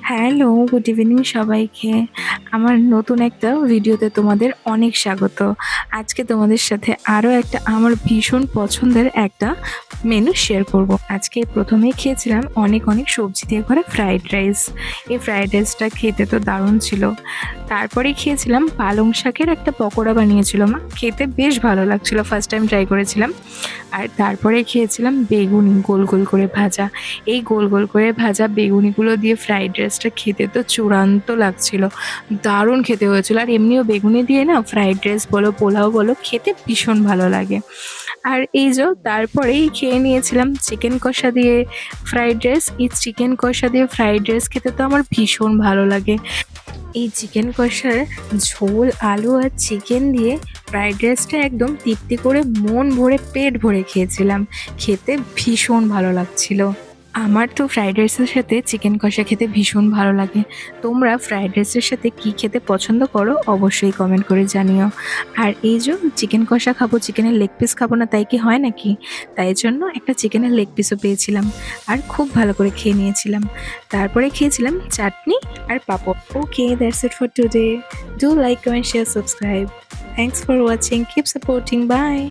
Hello, good evening সবাইকে। আমার নতুন একটা ভিডিওতে তোমাদের অনেক স্বাগত। আজকে তোমাদের সাথে আরও একটা আমার ভীষণ পছন্দের একটা মেনু শেয়ার করব। আজকে প্রথমেই খেয়েছিলাম অনেক সবজি দিয়ে করা ফ্রাইড রাইস। এই ফ্রাইড রাইসটা খেতে তো দারুণ ছিল। তারপরে খেয়েছিলাম পালং শাকের একটা পকোড়া বানিয়েছিল মা, খেতে বেশ ভালো লাগছিল, ফার্স্ট টাইম ট্রাই করেছিলাম। আর তারপরে খেয়েছিলাম বেগুনি গোল গোল করে ভাজা। এই গোল গোল করে ভাজা বেগুনিগুলো দিয়ে ফ্রাইড রাইসটা খেতে তো চূড়ান্ত লাগছিল, দারুণ খেতে হয়েছিল। আর এমনিও বেগুনি দিয়ে না ফ্রাইড রাইস বলো পোলাও বলো খেতে ভীষণ ভালো লাগে। আর এই যে তারপরেই খেয়ে নিয়েছিলাম চিকেন কষা দিয়ে ফ্রাইড রাইস। এই চিকেন কষা দিয়ে ফ্রাইড রাইস খেতে তো আমার ভীষণ ভালো লাগে। এই চিকেন কষার ঝোল, আলু আর চিকেন দিয়ে ফ্রাইড রাইসটা একদম তৃপ্তি করে মন ভরে পেট ভরে খেয়েছিলাম, খেতে ভীষণ ভালো লাগছিল। আমার তো ফ্রাইড রাইসের সাথে চিকেন কষা খেতে ভীষণ ভালো লাগে। তোমরা ফ্রাইড রাইসের সাথে কি খেতে পছন্দ করো অবশ্যই কমেন্ট করে জানিও। আর এই যে চিকেন কষা খাবো, চিকেনের লেগ পিস খাবো না তাই কি হয় নাকি? তাই জন্য একটা চিকেনের লেগ পিসও পেয়েছিলাম আর খুব ভালো করে খেয়ে নিয়েছিলাম। তারপরে খেয়েছিলাম চাটনি আর papad. Okay, that's it for today. Do like, comment, share, subscribe. Thanks for watching, keep supporting, by.